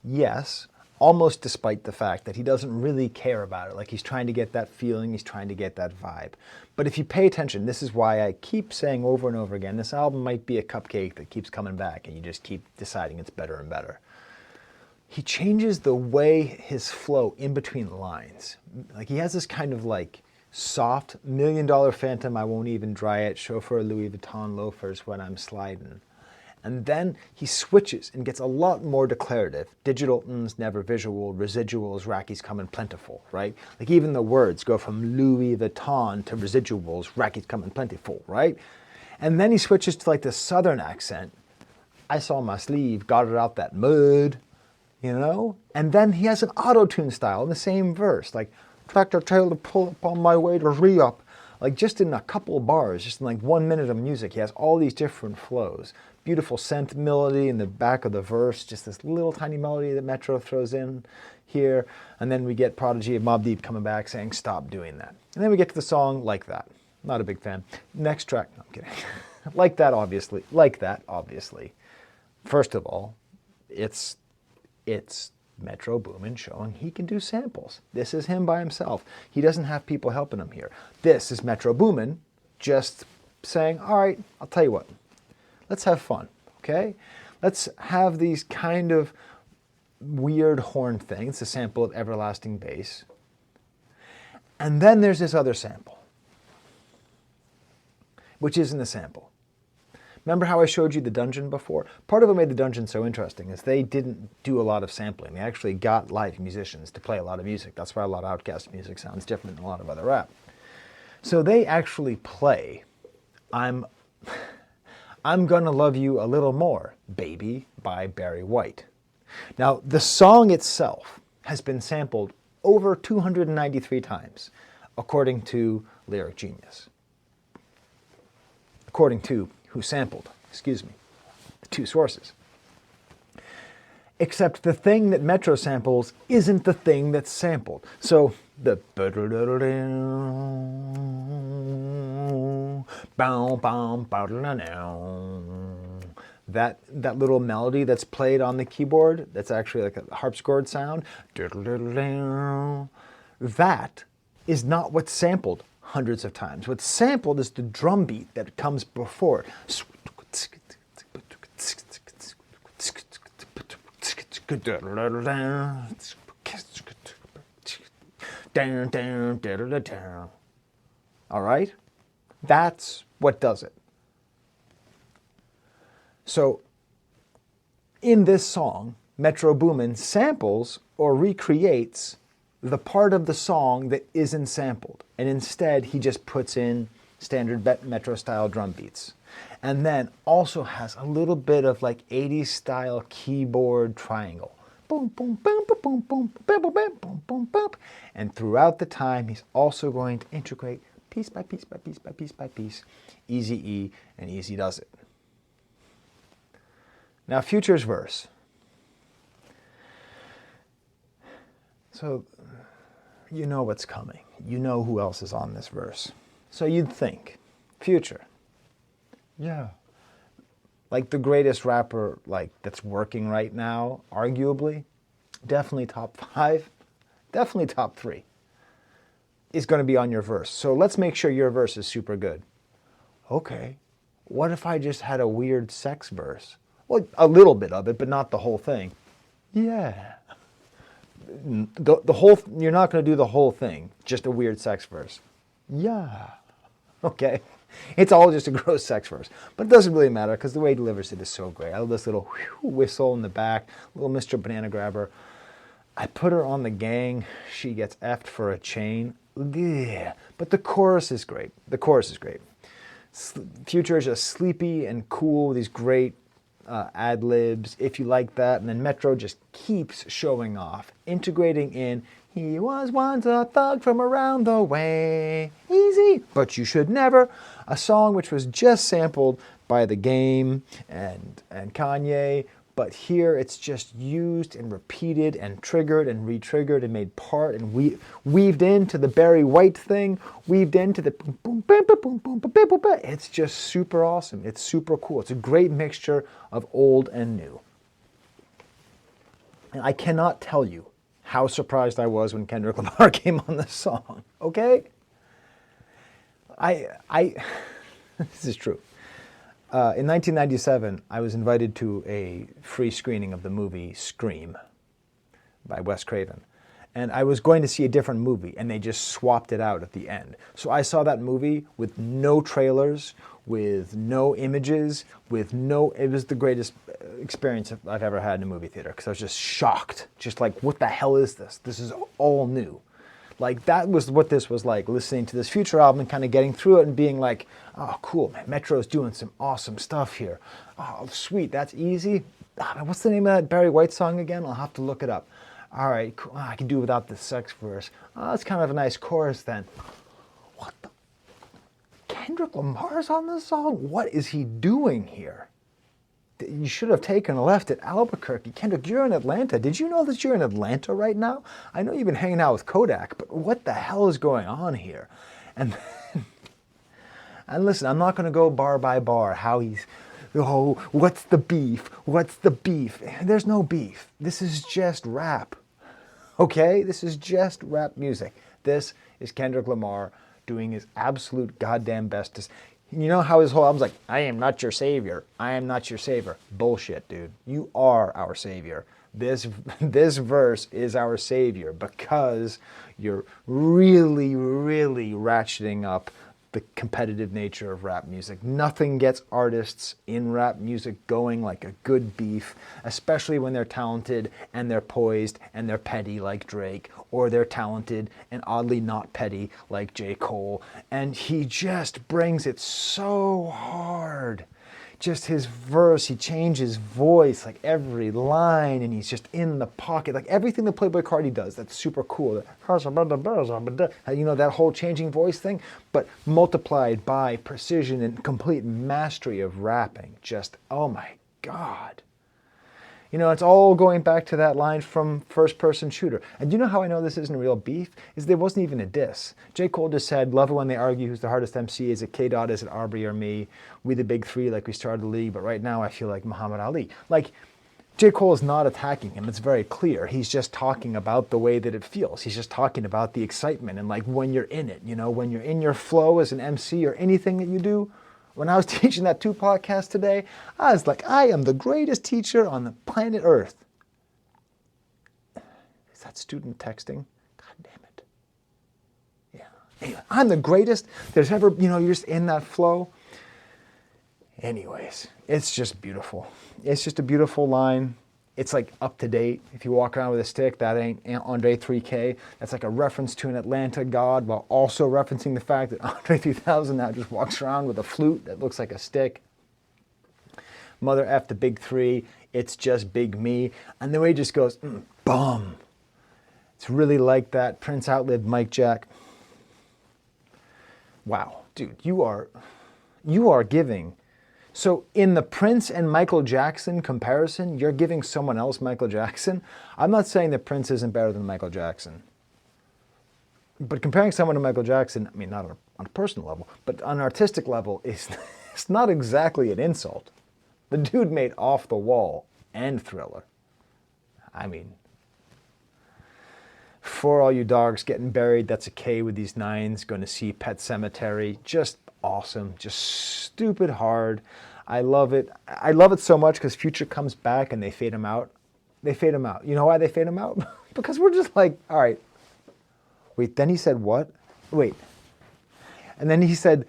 Yes, almost despite the fact that he doesn't really care about it. Like he's trying to get that feeling, he's trying to get that vibe. But if you pay attention, this is why I keep saying over and over again, this album might be a cupcake that keeps coming back and you just keep deciding it's better and better. He changes the way his flow in between lines. Like he has this kind of like soft, $1 million phantom, I won't even dry it, chauffeur Louis Vuitton loafers when I'm sliding. And then he switches and gets a lot more declarative. Digital never visual, residuals, rackies coming plentiful, right? Like even the words go from Louis Vuitton to residuals, rackies coming plentiful, right? And then he switches to like the southern accent. I saw my sleeve, got it out that mud, you know? And then he has an auto-tune style in the same verse, like tractor trailer pull up on my way to re-up. Like just in a couple of bars, just in like 1 minute of music, he has all these different flows. Beautiful synth melody in the back of the verse, just this little tiny melody that Metro throws in here. And then we get Prodigy and Mobb Deep coming back saying, stop doing that. And then we get to the song Like That. Not a big fan. Next track, no, I'm kidding. Like That, obviously. Like That, obviously. First of all, it's Metro-Boomin showing he can do samples. This is him by himself. He doesn't have people helping him here. This is Metro-Boomin just saying, all right, I'll tell you what. Let's have fun, okay? Let's have these kind of weird horn things, a sample of Everlasting Bass. And then there's this other sample, which isn't a sample. Remember how I showed you the dungeon before? Part of what made the dungeon so interesting is they didn't do a lot of sampling. They actually got live musicians to play a lot of music. That's why a lot of Outkast music sounds different than a lot of other rap. So they actually play I'm Gonna Love You a Little More, Baby by Barry White. Now, the song itself has been sampled over 293 times, according to Lyric Genius. According to who sampled, excuse me, the two sources. Except the thing that Metro samples isn't the thing that's sampled. So the that little melody that's played on the keyboard, that's actually like a harpsichord sound, that is not what's sampled hundreds of times. What's sampled is the drum beat that comes before. All right? That's what does it. So, in this song, Metro-Boomin samples or recreates the part of the song that isn't sampled. And instead, he just puts in standard Metro-style drum beats. And then also has a little bit of like 80s style keyboard triangle. Boom, boom, boom, boom, boom, boom, boom, boom, boom, boom, boom. And throughout the time, he's also going to integrate piece by piece by piece by piece by piece, Eazy-E, and Eazy does it. Now, Future's verse. So, you know what's coming. You know who else is on this verse. So you'd think, Future. Yeah. Like the greatest rapper like that's working right now, arguably, definitely top 5, definitely top 3, is going to be on your verse. So let's make sure your verse is super good. Okay, what if I just had a weird sex verse? Well, a little bit of it, but not the whole thing. Yeah. The whole, you're not going to do the whole thing, just a weird sex verse. Yeah. Okay. It's all just a gross sex verse. But it doesn't really matter because the way he delivers it is so great. I love this little whistle in the back, little Mr. Banana Grabber. I put her on the gang. She gets effed for a chain. Yeah. But the chorus is great. The chorus is great. Future is just sleepy and cool, these great ad-libs, if you like that. And then Metro just keeps showing off, integrating in He was once a thug from around the way. Easy, but you should never. A song which was just sampled by The Game and Kanye, but here it's just used and repeated and triggered and re-triggered and made part and weaved into the Barry White thing, weaved into the boom, boom, boom, boom, boom, boom, boom, boom, boom. It's just super awesome. It's super cool. It's a great mixture of old and new. And I cannot tell you how surprised I was when Kendrick Lamar came on this song, okay? This is true. In 1997, I was invited to a free screening of the movie Scream by Wes Craven. And I was going to see a different movie, and they just swapped it out at the end. So I saw that movie with no trailers, with no images, it was the greatest experience I've ever had in a movie theater, because I was just shocked. Just like, what the hell is this? This is all new. Like, that was what this was like, listening to this Future album and kind of getting through it and being like, oh, cool, man, Metro's doing some awesome stuff here. Oh, sweet, that's easy. What's the name of that Barry White song again? I'll have to look it up. All right, cool. I can do without the sex verse. Oh, that's kind of a nice chorus then. What the? Kendrick Lamar's on this song? What is he doing here? You should have taken a left at Albuquerque. Kendrick, you're in Atlanta. Did you know that you're in Atlanta right now? I know you've been hanging out with Kodak, but what the hell is going on here? And listen, I'm not going to go bar by bar how he's, oh, what's the beef? What's the beef? There's no beef. This is just rap. Okay? This is just rap music. This is Kendrick Lamar doing his absolute goddamn best. You know how his whole album's like, I am not your savior. I am not your savior. Bullshit, dude. You are our savior. This verse is our savior because you're really, really ratcheting up the competitive nature of rap music. Nothing gets artists in rap music going like a good beef, especially when they're talented and they're poised and they're petty like Drake, or they're talented and oddly not petty like J. Cole. And he just brings it so hard. Just his verse, he changes voice like every line, and he's just in the pocket. Like everything that Playboi Carti does, that's super cool. You know, that whole changing voice thing, but multiplied by precision and complete mastery of rapping. Just, oh my God. You know, it's all going back to that line from First Person Shooter. And do you know how I know this isn't a real beef? Is there wasn't even a diss. J. Cole just said, love it when they argue who's the hardest MC. Is it K-Dot, is it Aubrey or me? We the big three like we started the league, but right now I feel like Muhammad Ali. Like, J. Cole is not attacking him. It's very clear. He's just talking about the way that it feels. He's just talking about the excitement and like when you're in it, you know, when you're in your flow as an MC or anything that you do. When I was teaching that Tupac cast today, I was like, I am the greatest teacher on the planet Earth. Is that student texting? God damn it. Yeah. Anyway, I'm the greatest there's ever, you know, you're just in that flow. Anyways, it's just beautiful. It's just a beautiful line. It's like up to date. If you walk around with a stick, that ain't Andre 3K. That's like a reference to an Atlanta god while also referencing the fact that Andre 3000 now just walks around with a flute that looks like a stick. Mother F the big three. It's just big me. And the way he just goes, bum. It's really like that. Prince outlived Mike Jack. Wow, dude, you are giving. So in the Prince and Michael Jackson comparison, you're giving someone else Michael Jackson. I'm not saying that Prince isn't better than Michael Jackson. But comparing someone to Michael Jackson, I mean, not on a personal level, but on an artistic level, it's not exactly an insult. The dude made Off the Wall and Thriller. I mean, for all you dogs getting buried, that's a K with these nines, going to see Pet Sematary, just awesome, just stupid hard. I love it. I love it so much because Future comes back and they fade him out. They fade him out. You know why they fade him out? Because we're just like, all right. Wait, then he said what? Wait. And then he said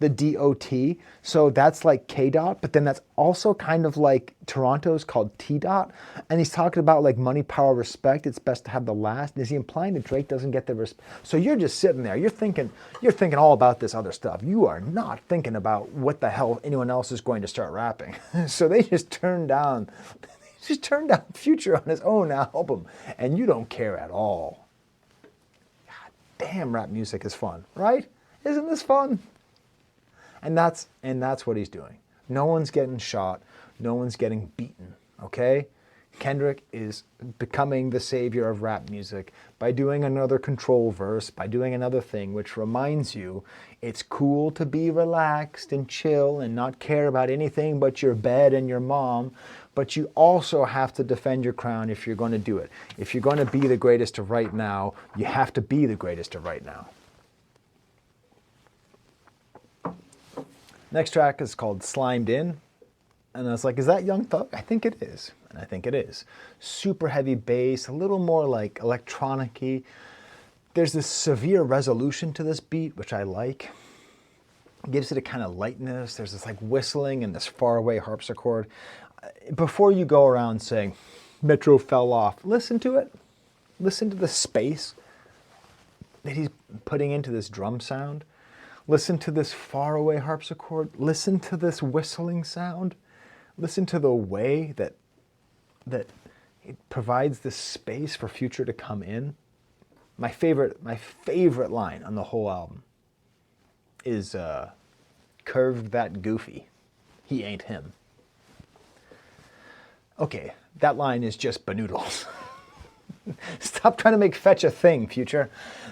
the DOT. So that's like K-Dot, but then that's also kind of like Toronto's called T-Dot. And he's talking about like money, power, respect. It's best to have the last. Is he implying that Drake doesn't get the respect? So you're just sitting there. You're thinking all about this other stuff. You are not thinking about what the hell anyone else is going to start rapping. So they just turn down Just turned down Future on his own album, and you don't care at all. God damn, rap music is fun, right? Isn't this fun? And that's what he's doing. No one's getting shot. No one's getting beaten, okay? Kendrick is becoming the savior of rap music by doing another Control verse, by doing another thing, which reminds you it's cool to be relaxed and chill and not care about anything but your bed and your mom, but you also have to defend your crown if you're going to do it. If you're going to be the greatest of right now, you have to be the greatest of right now. Next track is called Slimed In. And I was like, is that Young Thug? I think it is. And I think it is. Super heavy bass, a little more like electronic-y. There's this severe resolution to this beat, which I like. It gives it a kind of lightness. There's this like whistling and this faraway harpsichord. Before you go around saying, Metro fell off, listen to it. Listen to the space that he's putting into this drum sound. Listen to this faraway harpsichord. Listen to this whistling sound. Listen to the way that it provides this space for Future to come in. My favorite line on the whole album is curved that goofy. He ain't him. Okay, that line is just banoodles. Stop trying to make fetch a thing, Future.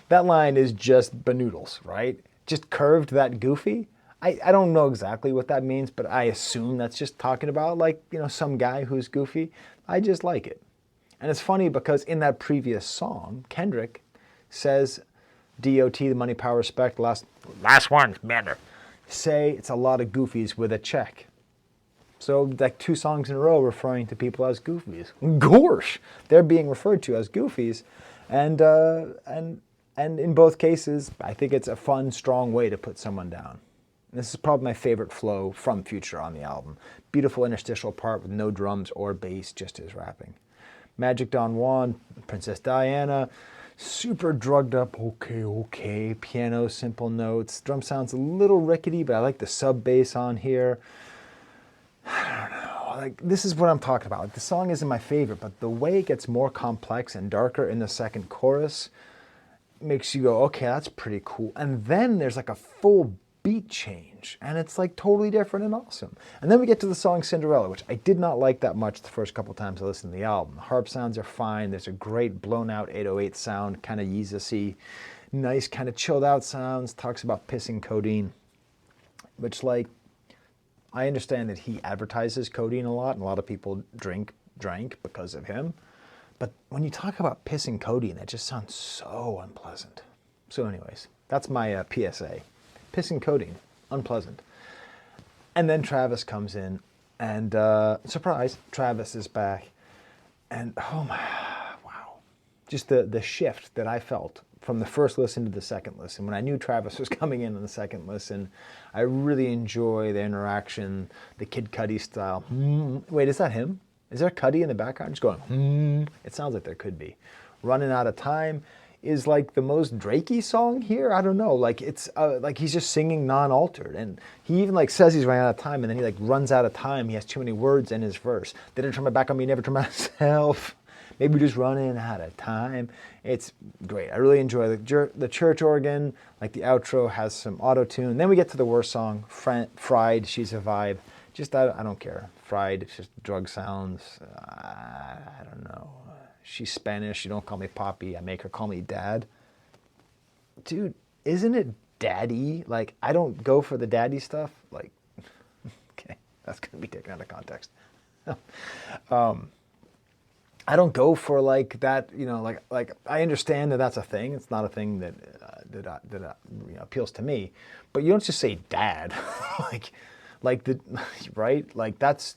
That line is just banoodles, right? Just curved that goofy. I don't know exactly what that means, but I assume that's just talking about, like, you know, some guy who's goofy. I just like it. And it's funny because in that previous song, Kendrick says, D.O.T., the money, power, respect, last one's better. Say it's a lot of goofies with a check. So like 2 songs in a row referring to people as goofies. Gosh, they're being referred to as goofies. And in both cases, I think it's a fun, strong way to put someone down. This is probably my favorite flow from Future on the album. Beautiful interstitial part with no drums or bass, just his rapping. Magic Don Juan, Princess Diana, super drugged up, okay, piano, simple notes. Drum sounds a little rickety, but I like the sub bass on here. I don't know, like this is what I'm talking about. Like, the song isn't my favorite, but the way it gets more complex and darker in the second chorus makes you go, okay, that's pretty cool. And then there's like a full beat change, and it's like totally different and awesome. And then we get to the song Cinderella, which I did not like that much the first couple times I listened to the album. The harp sounds are fine. There's a great blown out 808 sound, kind of Yeezus-y, nice kind of chilled out sounds. Talks about pissing codeine, which, like, I understand that he advertises codeine a lot, and a lot of people drank because of him. But when you talk about pissing codeine, it just sounds so unpleasant. So anyways, that's my PSA. Pissing codeine, unpleasant. And then Travis comes in, and surprise, Travis is back. And oh my, wow. Just the shift that I felt from the first listen to the second listen. When I knew Travis was coming in on the second listen, I really enjoy the interaction, the Kid Cudi style. Wait, is that him? Is there Cudi in the background just going, It sounds like there could be. Running Out of Time is like the most Drakey song here. I don't know. Like, it's like he's just singing non-altered, and he even like says he's running out of time, and then he like runs out of time. He has too many words in his verse. They didn't turn my back on me, never turn myself. Maybe just running out of time. It's great. I really enjoy the church organ. Like, the outro has some auto-tune. Then we get to the worst song, Fried, She's a Vibe. Just, I don't care. Fried, it's just drug sounds. I don't know. She's Spanish. You don't call me Poppy. I make her call me Dad. Dude, isn't it daddy? Like, I don't go for the daddy stuff. Like, okay, that's going to be taken out of context. I don't go for like that, you know, like I understand that that's a thing. It's not a thing that you know, appeals to me. But you don't just say dad, like the right, like that's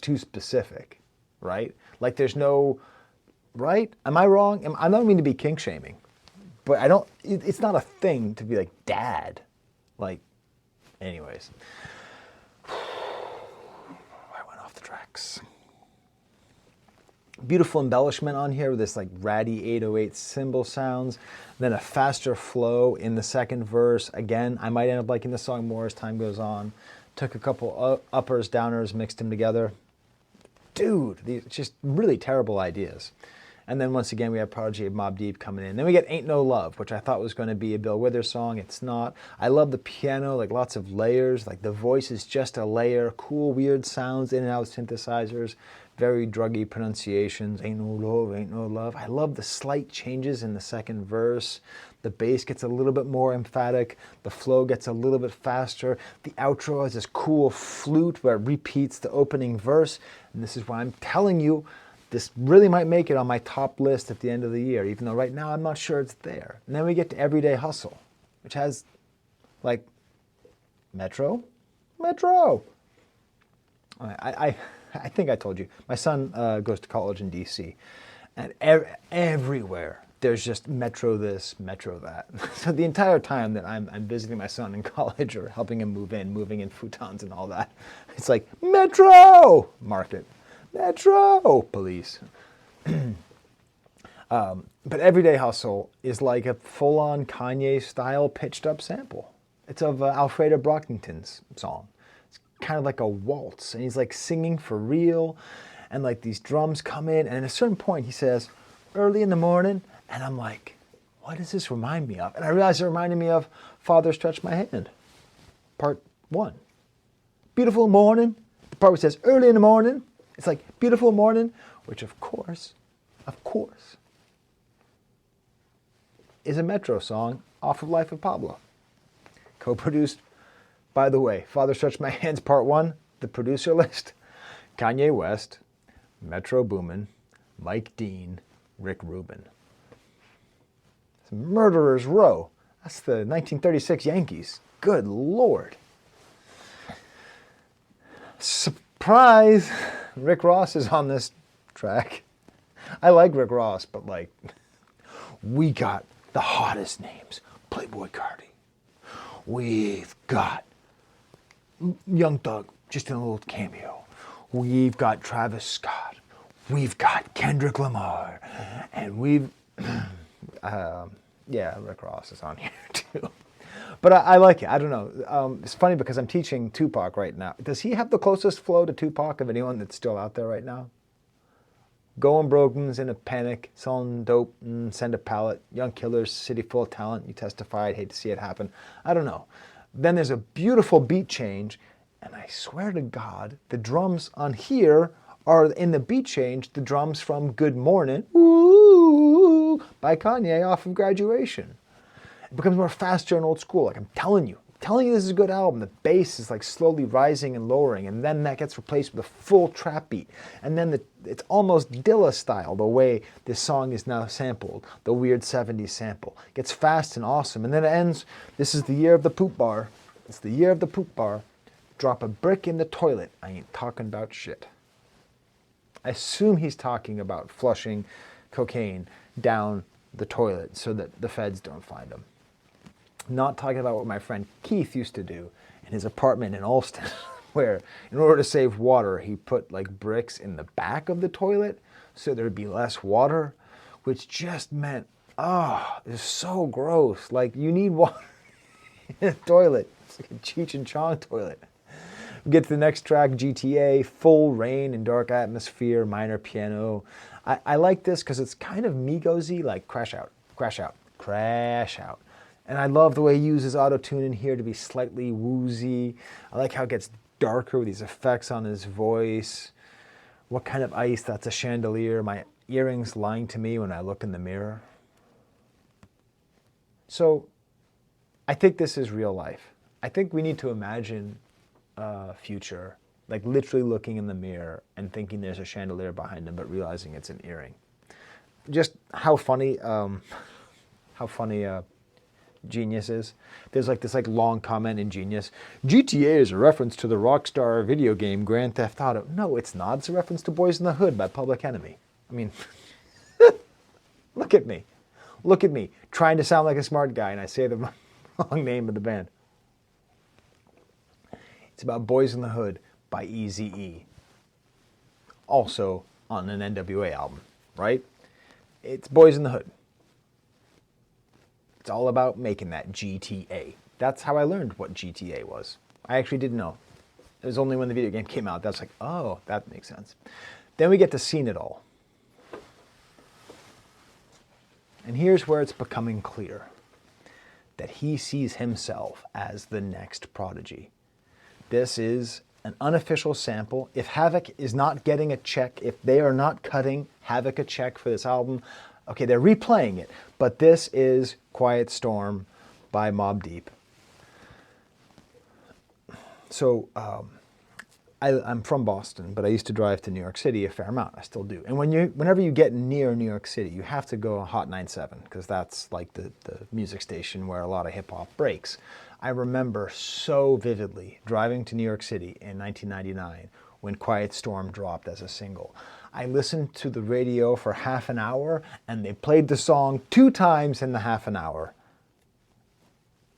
too specific, right? Like, there's no right. Am I wrong? I don't mean to be kink shaming, but I don't. It's not a thing to be like dad, like. Anyways, I went off the tracks. Beautiful embellishment on here with this like ratty 808 cymbal sounds, then a faster flow in the second verse. Again, I might end up liking the song more as time goes on. Took a couple uppers, downers, mixed them together. dude, these just really terrible ideas. And then once again, we have Prodigy of Mobb Deep coming in. Then we get Ain't No Love, which I thought was going to be a Bill Withers song. It's not. I love the piano, like lots of layers. Like the voice is just a layer. Cool, weird sounds, in and out synthesizers. Very druggy pronunciations. Ain't no love, ain't no love. I love the slight changes in the second verse. The bass gets a little bit more emphatic. The flow gets a little bit faster. The outro has this cool flute where it repeats the opening verse. And this is why I'm telling you, this really might make it on my top list at the end of the year, even though right now I'm not sure it's there. And then we get to Everyday Hustle, which has, like, Metro. I think I told you, my son goes to college in D.C., and everywhere there's just Metro this, Metro that. So the entire time that I'm visiting my son in college or helping him moving in futons and all that, it's like, Metro! Market. Metro police. But Everyday Hustle is like a full-on Kanye-style pitched-up sample. It's of Alfreda Brockington's song. It's kind of like a waltz, and he's like singing for real, and like these drums come in, and at a certain point he says, early in the morning, and I'm like, what does this remind me of? And I realized it reminded me of Father Stretch My Hand, part 1. Beautiful morning, the part where it says early in the morning, it's like Beautiful Morning, which of course, is a Metro song off of Life of Pablo. Co-produced, by the way, Father Stretch My Hands Part 1, the producer list, Kanye West, Metro-Boomin, Mike Dean, Rick Rubin. It's Murderer's Row. That's the 1936 Yankees. Good Lord. Surprise! Rick Ross is on this track. I like Rick Ross, but like, we got the hottest names. Playboy Cardi. We've got Young Thug, just in a little cameo. We've got Travis Scott. We've got Kendrick Lamar. And we've, yeah, Rick Ross is on here too. But I like it. I don't know. It's funny because I'm teaching Tupac right now. Does he have the closest flow to Tupac of anyone that's still out there right now? Going broke's in a panic, selling dope, send a pallet, young killers, city full of talent, you testified, hate to see it happen. I don't know. Then there's a beautiful beat change, and I swear to God, the drums on here are in the beat change, the drums from Good Morning, Ooh, by Kanye off of Graduation. It becomes more faster and old school. Like I'm telling you this is a good album. The bass is like slowly rising and lowering, and then that gets replaced with a full trap beat. And then it's almost Dilla style, the way this song is now sampled, the weird 70s sample. It gets fast and awesome, and then it ends, this is the year of the poop bar. It's the year of the poop bar. Drop a brick in the toilet. I ain't talking about shit. I assume he's talking about flushing cocaine down the toilet so that the feds don't find him. Not talking about what my friend Keith used to do in his apartment in Alston, where in order to save water, he put like bricks in the back of the toilet so there'd be less water, which just meant, it's so gross. Like you need water in a toilet. It's like a Cheech and Chong toilet. We get to the next track, GTA, full rain and dark atmosphere, minor piano. I like this because it's kind of Migos-y, like crash out, crash out, crash out. And I love the way he uses auto-tune in here to be slightly woozy. I like how it gets darker with these effects on his voice. What kind of ice? That's a chandelier. My earrings lying to me when I look in the mirror. So I think this is real life. I think we need to imagine a future, like literally looking in the mirror and thinking there's a chandelier behind him, but realizing it's an earring. Just how funny Genius is. There's like this long comment in Genius. GTA is a reference to the Rockstar video game Grand Theft Auto. No, it's not. It's a reference to Boys in the Hood by Public Enemy. I mean, look at me. Look at me, trying to sound like a smart guy, and I say the wrong name of the band. It's about Boys in the Hood by Eazy-E. Also on an NWA album, right? It's Boys in the Hood. It's all about making that GTA. That's how I learned what GTA was. I actually didn't know. It was only when the video game came out that's like, oh, that makes sense. Then we get to Seen It All. And here's where it's becoming clear that he sees himself as the next Prodigy. This is an unofficial sample. If Havoc is not getting a check, if they are not cutting Havoc a check for this album, okay, they're replaying it, but this is Quiet Storm by Mobb Deep. So I'm from Boston, but I used to drive to New York City a fair amount. I still do. And whenever you get near New York City, you have to go Hot 97 because that's like the music station where a lot of hip hop breaks. I remember so vividly driving to New York City in 1999 when Quiet Storm dropped as a single. I listened to the radio for half an hour and they played the song 2 times in the half an hour.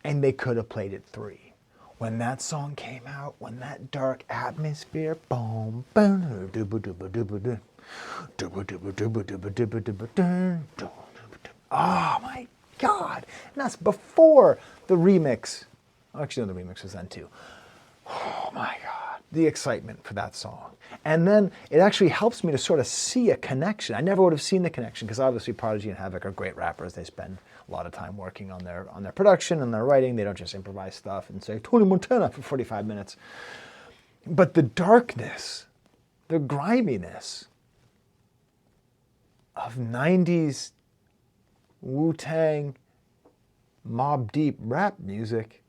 And they could have played it 3. When that song came out, when that dark atmosphere, boom, boom, oh my God. And that's before the remix. Actually, no, the remix was then too. Oh my God. The excitement for that song. And then it actually helps me to sort of see a connection. I never would have seen the connection because obviously Prodigy and Havoc are great rappers. They spend a lot of time working on their production and their writing. They don't just improvise stuff and say, Tony Montana for 45 minutes. But the darkness, the griminess of 90s Wu-Tang Mobb Deep rap music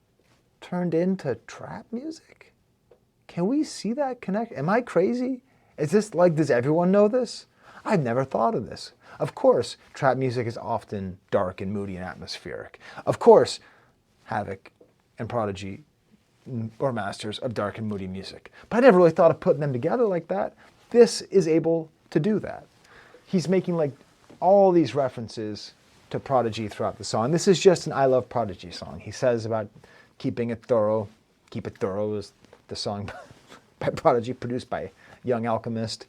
turned into trap music? Can we see that connect? Am I crazy? Is this like, does everyone know this? I've never thought of this. Of course, trap music is often dark and moody and atmospheric. Of course, Havoc and Prodigy are masters of dark and moody music. But I never really thought of putting them together like that. This is able to do that. He's making like all these references to Prodigy throughout the song. This is just an I Love Prodigy song. He says about keeping it thorough. Keep It Thorough is the song by Prodigy, produced by Young Alchemist.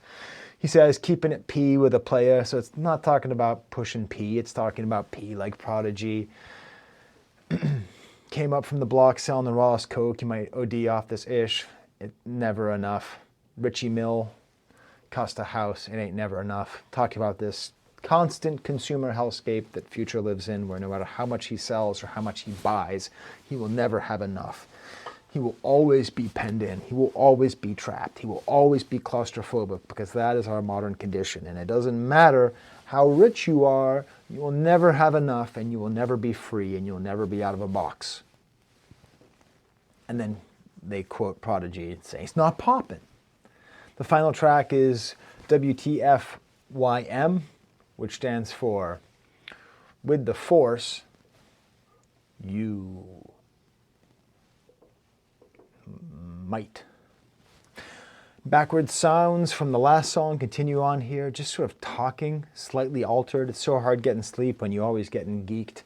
He says keeping it P with a player, so it's not talking about pushing P, it's talking about P like Prodigy. Came up from the block selling the rawest coke, you might OD off this ish. It never enough. Richie Mill, cost a house, it ain't never enough. Talking about this constant consumer hellscape that Future lives in, where no matter how much he sells or how much he buys, he will never have enough. He will always be penned in. He will always be trapped. He will always be claustrophobic because that is our modern condition. And it doesn't matter how rich you are, you will never have enough and you will never be free and you'll never be out of a box. And then they quote Prodigy and say, it's not popping. The final track is WTFYM, which stands for With the Force, You Might. Backwards sounds from the last song continue on here, just sort of talking, slightly altered. It's so hard getting sleep when you're always getting geeked.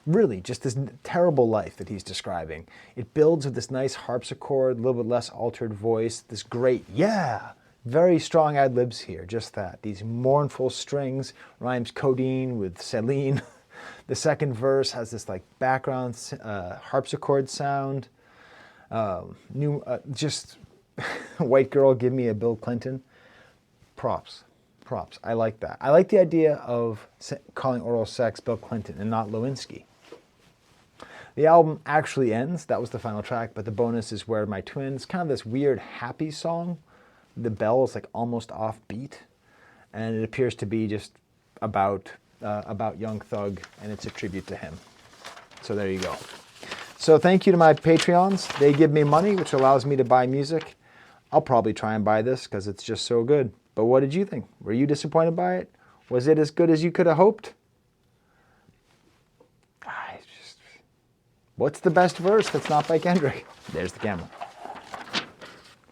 Really, just this terrible life that he's describing. It builds with this nice harpsichord, a little bit less altered voice, this great, yeah, very strong ad-libs here, just that. These mournful strings, rhymes codeine with Celine. The second verse has this like background harpsichord sound. Just white girl, give me a Bill Clinton. Props. I like that. I like the idea of calling oral sex Bill Clinton and not Lewinsky. The album actually ends. That was the final track, but the bonus is Where Are My Twins? Kind of this weird happy song. The bell is like almost offbeat, and it appears to be just about Young Thug, and it's a tribute to him. So there you go. So thank you to my Patreons. They give me money, which allows me to buy music. I'll probably try and buy this because it's just so good. But what did you think? Were you disappointed by it? Was it as good as you could have hoped? What's the best verse that's not by Kendrick? There's the camera.